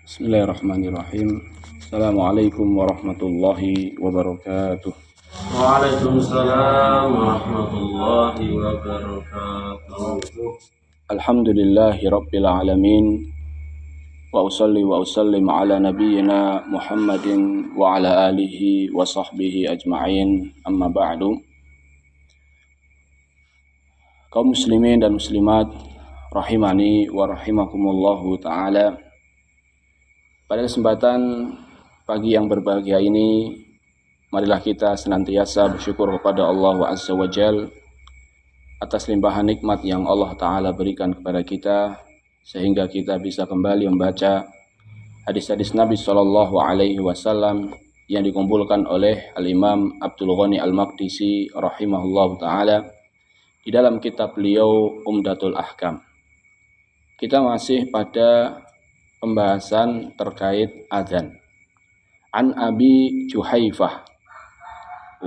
Bismillahirrahmanirrahim. Assalamualaikum warahmatullahi wabarakatuh. Waalaikumsalam warahmatullahi wabarakatuh. Alhamdulillahi rabbil alamin. Wa usalli wa usallim ala nabiyyina Muhammadin wa ala alihi wa sahbihi ajma'in. Amma ba'du. Kaum muslimin dan muslimat rahimani wa rahimakumullahu ta'ala. Pada kesempatan pagi yang berbahagia ini, marilah kita senantiasa bersyukur kepada Allah Azza wa Jal atas limpahan nikmat yang Allah Ta'ala berikan kepada kita, sehingga kita bisa kembali membaca hadis-hadis Nabi SAW yang dikumpulkan oleh Al-Imam Abdul Ghani Al-Maqdisi rahimahullahu ta'ala di dalam kitab beliau Umdatul Ahkam. Kita masih pada pembahasan terkait adzan. An Abi Juhaifah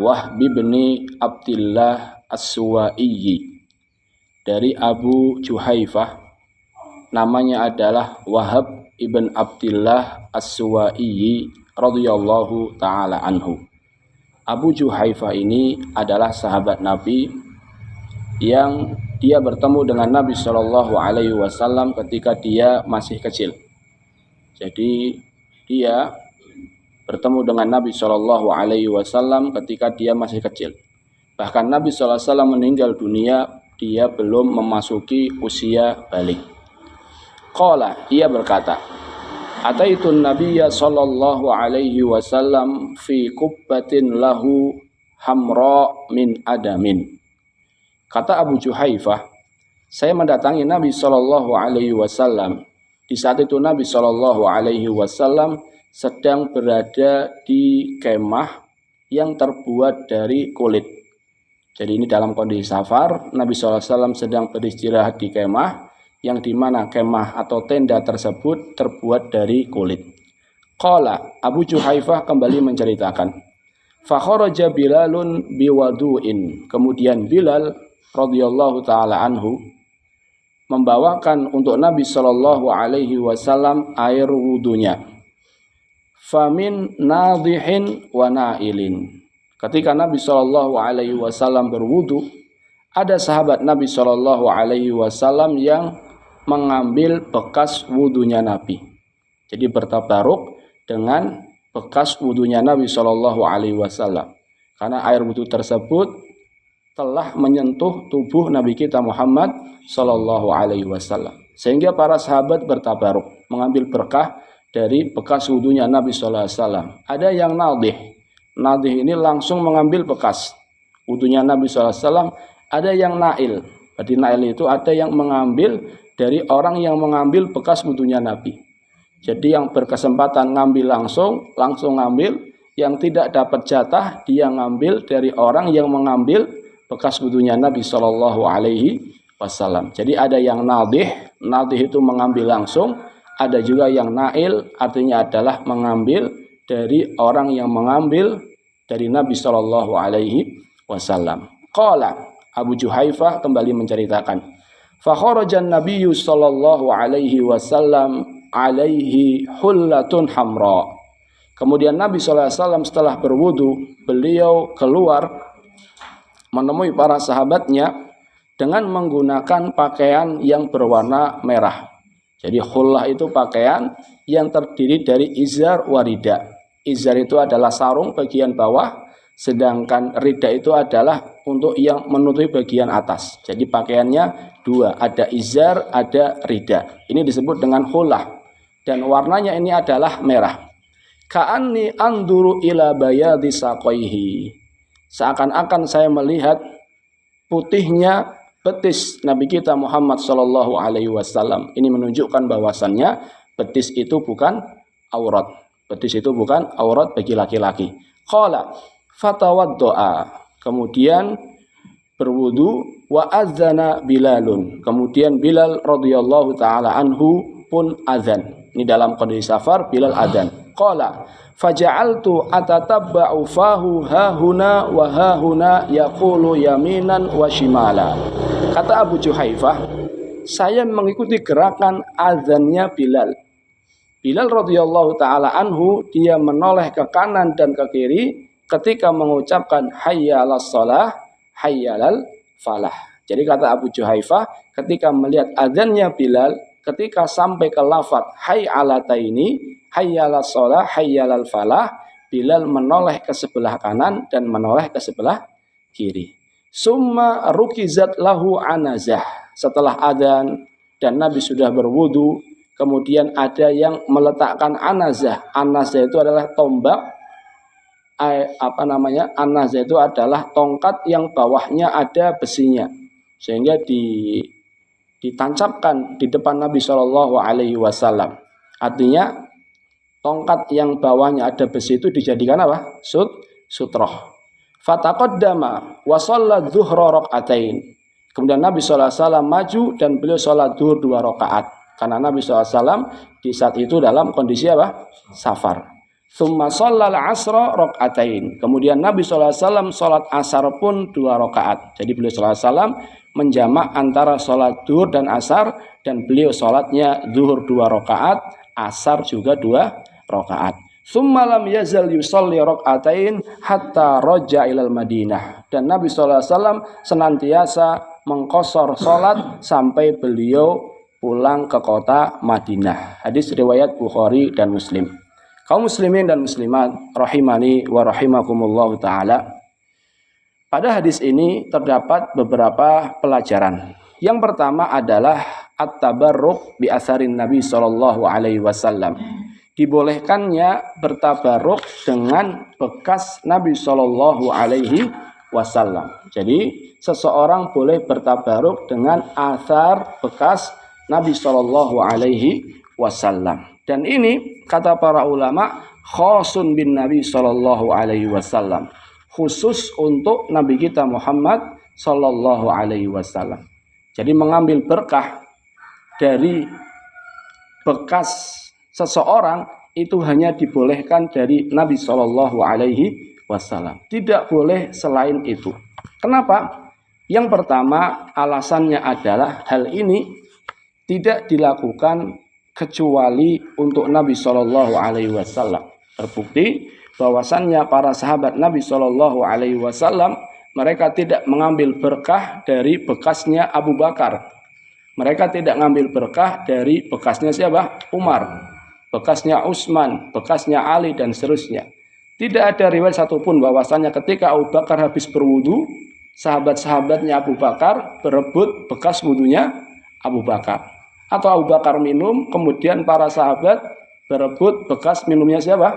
Wahb bin Abdillah As-Suwaiyi, dari Abu Juhaifah, namanya adalah Wahab ibn Abdillah As-Suwaiyi radhiyallahu taala anhu. Abu Juhaifah ini adalah sahabat Nabi yang dia bertemu dengan Nabi Shallallahu Alaihi Wasallam ketika dia masih kecil. Jadi dia bertemu dengan Nabi Shallallahu Alaihi Wasallam ketika dia masih kecil. Bahkan Nabi Shallallahu Alaihi Wasallam meninggal dunia, dia belum memasuki usia balik. Qala, ia berkata, Ataitun Nabiyya Shallallahu Alaihi Wasallam fi kubbatin lahu hamra min adamin. Kata Abu Juhaifah, saya mendatangi Nabi Shallallahu Alaihi Wasallam. Di saat itu Nabi Shallallahu Alaihi Wasallam sedang berada di kemah yang terbuat dari kulit. Jadi ini dalam kondisi safar, Nabi Shallallahu Alaihi Wasallam sedang beristirahat di kemah, yang dimana kemah atau tenda tersebut terbuat dari kulit. Qala, Abu Juhaifah kembali menceritakan, fakharaja Bilalun biwadu'in. Kemudian Bilal radhiyallahu taala anhu membawakan untuk Nabi Shallallahu Alaihi Wasallam air wudunya. Famin nadihin wa nailin. Ketika Nabi Shallallahu Alaihi Wasallam berwudu, ada sahabat Nabi Shallallahu Alaihi Wasallam yang mengambil bekas wudunya Nabi. Jadi bertabaruk dengan bekas wudunya Nabi Shallallahu Alaihi Wasallam, karena air wudu tersebut telah menyentuh tubuh Nabi kita Muhammad Sallallahu Alaihi Wasallam, sehingga para sahabat bertabaruk mengambil berkah dari bekas wudunya Nabi Sallallahu Alaihi Wasallam. Ada yang nadih ini langsung mengambil bekas wudunya Nabi Sallallahu Alaihi Wasallam. Ada yang nail, berarti nail itu ada yang mengambil dari orang yang mengambil bekas wudunya Nabi. Jadi yang berkesempatan ngambil langsung ngambil, yang tidak dapat jatah dia ngambil dari orang yang mengambil bekas wudunya Nabi Shallallahu Alaihi Wasallam. Jadi ada yang nadih itu mengambil langsung, ada juga yang nail, artinya adalah mengambil dari orang yang mengambil dari Nabi Shallallahu Alaihi Wasallam. Qala, Abu Juhaifah kembali menceritakan, fakharajan Nabiyyu Shallallahu Alaihi Wasallam alaihi hullatun hamra. Kemudian Nabi Shallallahu Alaihi Wasallam setelah berwudu, beliau keluar menemui para sahabatnya dengan menggunakan pakaian yang berwarna merah. Jadi khullah itu pakaian yang terdiri dari izar warida. Izar itu adalah sarung bagian bawah, sedangkan rida itu adalah untuk yang menutupi bagian atas. Jadi pakaiannya dua, ada izar, ada rida. Ini disebut dengan khullah, dan warnanya ini adalah merah. Ka'anni anduru ila bayadi saqaihi. Seakan-akan saya melihat putihnya betis Nabi kita Muhammad Sallallahu Alaihi Wasallam. Ini menunjukkan bahwasannya betis itu bukan aurat. Betis itu bukan aurat bagi laki-laki. Qala fatawaddoa. Kemudian berwudu, wa adzana Bilalun. Kemudian Bilal radhiyallahu taala anhu pun azan. Ini dalam kondisi safar, Bilal azan. Qala faja'altu atatabba'u fahu hahuna wa hahuna yaqulu yaminan wa shimala. Kata Abu Juhaifah, saya mengikuti gerakan azannya Bilal. Bilal radhiyallahu taala anhu dia menoleh ke kanan dan ke kiri ketika mengucapkan hayya 'alas shalah, hayya 'alal falah. Jadi kata Abu Juhaifah ketika melihat azannya Bilal, ketika sampai ke lafaz hayya 'alataini, hayya 'alas shalah, hayya 'alal falah, Bilal menoleh ke sebelah kanan dan menoleh ke sebelah kiri. Summa rukizat lahu anazah. Setelah adzan dan Nabi sudah berwudu, kemudian ada yang meletakkan anazah. Anazah itu adalah tombak. Anazah itu adalah tongkat yang bawahnya ada besinya, sehingga ditancapkan di depan Nabi Shallallahu Alaihi Wasallam. Artinya tongkat yang bawahnya ada besi itu dijadikan apa? Sutroh. Fataqaddama wa shalla dzuhra rakaatain. Kemudian Nabi SAW maju dan beliau sholat zuhur 2 rakaat. Karena Nabi SAW di saat itu dalam kondisi apa? Safar. Tsumma shallal asra rakaatain. Kemudian Nabi SAW sholat asar pun 2 rakaat. Jadi beliau SAW menjamak antara sholat zuhur dan asar, dan beliau sholatnya zuhur 2 rakaat, asar juga 2 rakaat. Tsumma lam yazal yusalli rakaatain hatta raja ilal Madinah. Dan Nabi SAW senantiasa mengqashar salat sampai beliau pulang ke kota Madinah. Hadis riwayat Bukhari dan Muslim. Kaum muslimin dan muslimat rahimani wa rahimakumullah taala. Pada hadis ini terdapat beberapa pelajaran. Yang pertama adalah at-tabarruk bi asarin Nabi sallallahu alaihi wasallam. Dibolehkannya bertabaruk dengan bekas Nabi Shallallahu Alaihi Wasallam. Jadi seseorang boleh bertabaruk dengan asar bekas Nabi Shallallahu Alaihi Wasallam. Dan ini kata para ulama khosun bin Nabi Shallallahu Alaihi Wasallam, khusus untuk Nabi kita Muhammad Shallallahu Alaihi Wasallam. Jadi mengambil berkah dari bekas seseorang itu hanya dibolehkan dari Nabi Shallallahu Alaihi Wasallam. Tidak boleh selain itu. Kenapa? Yang pertama alasannya adalah hal ini tidak dilakukan kecuali untuk Nabi Shallallahu Alaihi Wasallam. Terbukti bahwasannya para sahabat Nabi Shallallahu Alaihi Wasallam mereka tidak mengambil berkah dari bekasnya Abu Bakar. Mereka tidak mengambil berkah dari bekasnya siapa? Umar. Bekasnya Utsman, bekasnya Ali, dan seterusnya. Tidak ada riwayat satupun bahwasanya ketika Abu Bakar habis berwudu, sahabat-sahabatnya Abu Bakar berebut bekas wudunya Abu Bakar. Atau Abu Bakar minum, kemudian para sahabat berebut bekas minumnya siapa?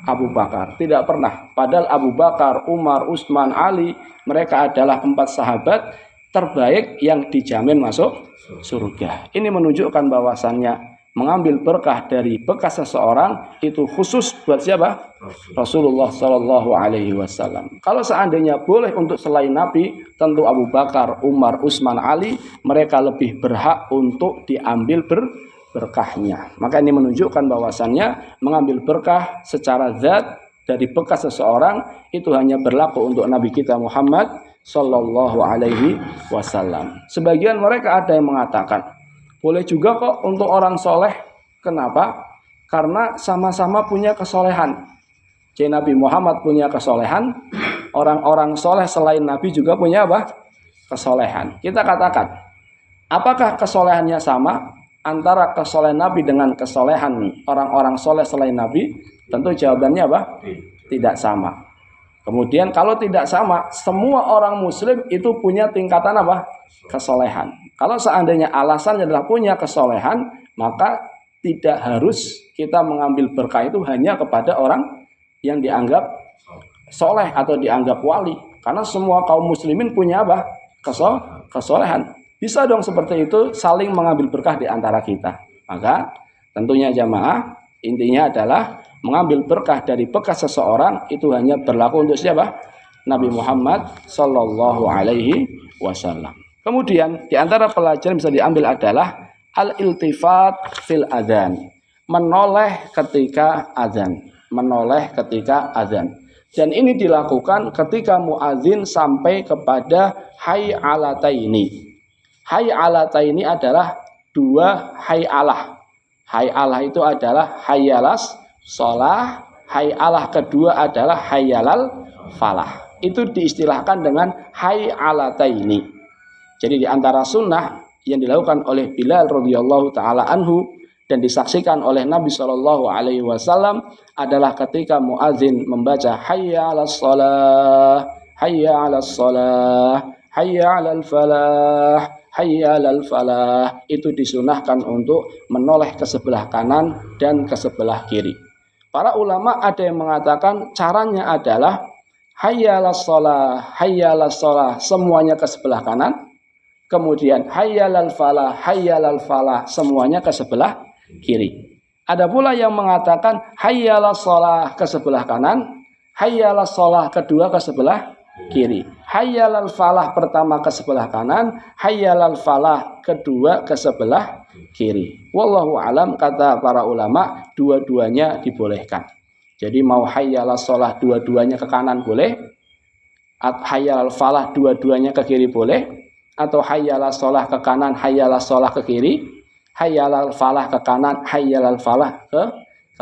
Abu Bakar. Tidak pernah. Padahal Abu Bakar, Umar, Utsman, Ali, mereka adalah 4 sahabat terbaik yang dijamin masuk surga. Ini menunjukkan bahwasannya mengambil berkah dari bekas seseorang itu khusus buat siapa? Rasulullah Shallallahu Alaihi Wasallam. Kalau seandainya boleh untuk selain Nabi, tentu Abu Bakar, Umar, Utsman, Ali, mereka lebih berhak untuk diambil berkahnya. Maka ini menunjukkan bahwasannya mengambil berkah secara zat dari bekas seseorang itu hanya berlaku untuk Nabi kita Muhammad Shallallahu Alaihi Wasallam. Sebagian mereka ada yang mengatakan boleh juga kok untuk orang soleh. Kenapa? Karena sama-sama punya kesolehan. Jadi Nabi Muhammad punya kesolehan, orang-orang soleh selain Nabi juga punya apa? Kesolehan. Kita katakan, apakah kesolehannya sama antara kesolehan Nabi dengan kesolehan orang-orang soleh selain Nabi? Tentu jawabannya apa? Tidak sama. Kemudian kalau tidak sama, semua orang muslim itu punya tingkatan apa? Kesolehan. Kalau seandainya alasannya adalah punya kesolehan, maka tidak harus kita mengambil berkah itu hanya kepada orang yang dianggap soleh atau dianggap wali. Karena semua kaum muslimin punya apa? Kesolehan. Bisa dong seperti itu saling mengambil berkah di antara kita. Maka tentunya jamaah intinya adalah mengambil berkah dari bekas seseorang itu hanya berlaku untuk siapa? Nabi Muhammad Sallallahu Alaihi Wasallam. Kemudian di antara pelajaran bisa diambil adalah al-iltifat fil adzan, menoleh ketika azan, menoleh ketika azan. Dan ini dilakukan ketika muadzin sampai kepada hayy 'alataini. Hayy 'alataini adalah 2 hayy 'alah. Hayyalah itu adalah hayyalas sholah, hayyalah kedua adalah hayyalal falah. Itu diistilahkan dengan hayyalataini. Jadi di antara sunnah yang dilakukan oleh Bilal radhiyallahu taala anhu dan disaksikan oleh Nabi Shallallahu alaihi wasallam adalah ketika muadzin membaca hayya 'alas shalah, hayya 'alas shalah, hayya 'alal falah, hayya 'alal falah, itu disunahkan untuk menoleh ke sebelah kanan dan ke sebelah kiri. Para ulama ada yang mengatakan caranya adalah hayya 'alas shalah, hayya 'alas shalah, semuanya ke sebelah kanan. Kemudian hayyalal falah, semuanya ke sebelah kiri. Ada pula yang mengatakan hayyalas shalah ke sebelah kanan, hayyalas shalah kedua ke sebelah kiri. Hayyalal falah pertama ke sebelah kanan, hayyalal falah kedua ke sebelah kiri. Wallahu alam, kata para ulama, dua-duanya dibolehkan. Jadi mau hayyalas shalah dua-duanya ke kanan boleh, hayyalal falah dua-duanya ke kiri boleh, atau hayyalas shalah ke kanan, hayyalas shalah ke kiri, hayyalal falah ke kanan, hayyalal falah ke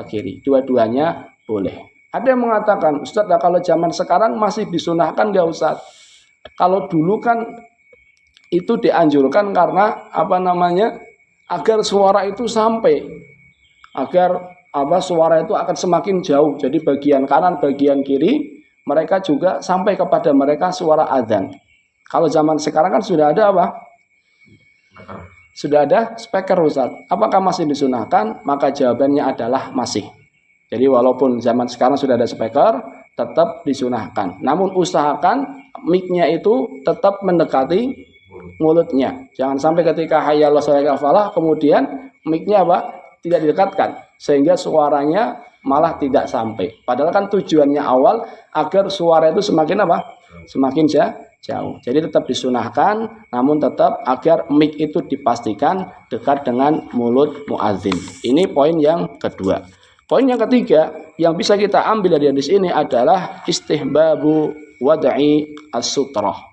kiri. Dua-duanya boleh. Ada yang mengatakan, Ustaz, kalau zaman sekarang masih disunahkan nggak Ustaz? Kalau dulu kan itu dianjurkan karena agar suara itu sampai, agar suara itu akan semakin jauh. Jadi bagian kanan, bagian kiri mereka juga sampai kepada mereka suara azan. Kalau zaman sekarang kan sudah ada Sudah ada speaker Ustaz. Apakah masih disunahkan? Maka jawabannya adalah masih. Jadi walaupun zaman sekarang sudah ada speaker, tetap disunahkan. Namun usahakan mic-nya itu tetap mendekati mulutnya. Jangan sampai ketika hayyalal falah kemudian mic-nya tidak didekatkan sehingga suaranya malah tidak sampai. Padahal kan tujuannya awal agar suara itu semakin semakin jauh. Jadi tetap disunahkan, namun tetap agar mic itu dipastikan dekat dengan mulut muadzin. Ini poin yang kedua. Poin yang ketiga yang bisa kita ambil dari hadis ini adalah istihbabu wad'i as-sutrah.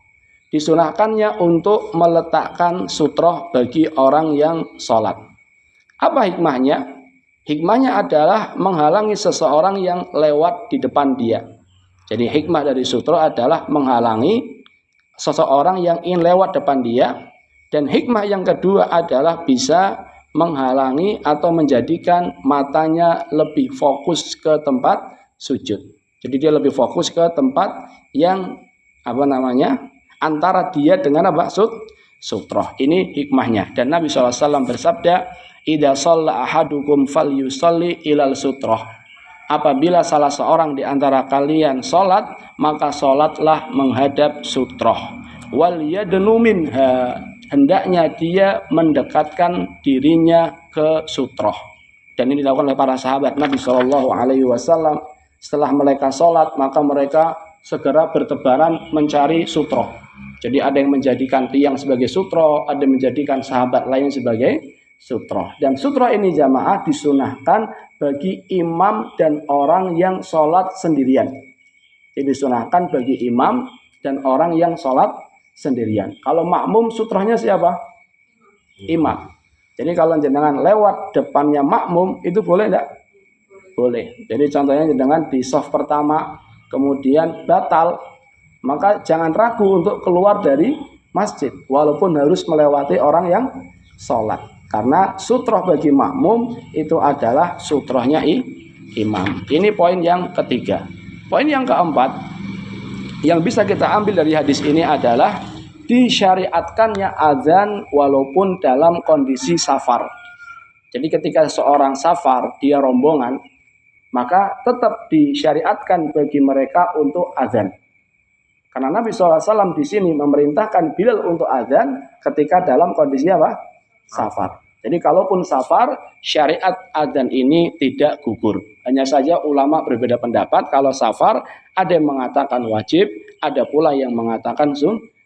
Disunahkannya untuk meletakkan sutroh bagi orang yang sholat. Apa hikmahnya? Hikmahnya adalah menghalangi seseorang yang lewat di depan dia. Jadi hikmah dari sutroh adalah menghalangi seseorang yang ingin lewat depan dia. Dan hikmah yang kedua adalah bisa menghalangi atau menjadikan matanya lebih fokus ke tempat sujud. Jadi dia lebih fokus ke tempat yang antara dia dengan sutroh. Ini hikmahnya. Dan Nabi SAW bersabda, idza shalla ahadukum falyusalli ilal sutroh. Apabila salah seorang di antara kalian sholat, maka sholatlah menghadap sutroh. Wal yadnu minha, hendaknya dia mendekatkan dirinya ke sutroh. Dan ini dilakukan oleh para sahabat Nabi SAW. Setelah mereka sholat, maka mereka segera bertebaran mencari sutroh. Jadi ada yang menjadikan tiang sebagai sutroh, ada yang menjadikan sahabat lain sebagai sutroh. Dan sutroh ini jamaah disunahkan bagi imam dan orang yang sholat sendirian. Jadi disunahkan bagi imam dan orang yang sholat sendirian. Kalau makmum sutrohnya siapa? Imam. Jadi kalau jenengan lewat depannya makmum itu boleh enggak? Boleh. Jadi contohnya jenengan di shaf pertama kemudian batal, maka jangan ragu untuk keluar dari masjid walaupun harus melewati orang yang sholat. Karena sutroh bagi makmum itu adalah sutrohnya imam. Ini poin yang ketiga. Poin yang keempat yang bisa kita ambil dari hadis ini adalah disyariatkannya azan walaupun dalam kondisi safar. Jadi ketika seorang safar, dia rombongan, maka tetap disyariatkan bagi mereka untuk azan. Karena Nabi SAW di sini memerintahkan Bilal untuk azan ketika dalam kondisi safar. Jadi kalaupun safar, syariat azan ini tidak gugur. Hanya saja ulama berbeda pendapat. Kalau safar, ada yang mengatakan wajib, ada pula yang mengatakan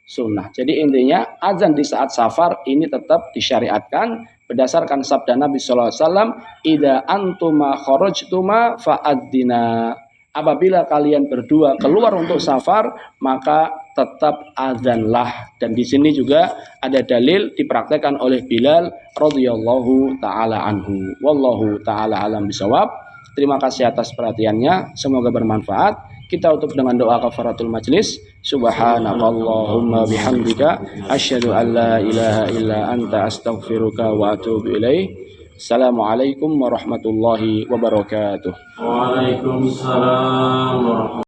sunnah. Jadi intinya azan di saat safar ini tetap disyariatkan berdasarkan sabda Nabi SAW, idza antuma kharajtuma fa'adzina. apabila kalian berdua keluar untuk safar, maka tetap azanlah. Dan di sini juga ada dalil dipraktekkan oleh Bilal radhiyallahu taala anhu. Wallahu taala alam bisawab. Terima kasih atas perhatiannya, semoga bermanfaat. Kita tutup dengan doa kafaratul majlis. Subhanakallahumma bihamdika asyhadu an la ilaha illa anta astaghfiruka wa atubu ilaik. Assalamualaikum warahmatullahi wabarakatuh. Waalaikumsalam warahmatullahi wabarakatuh.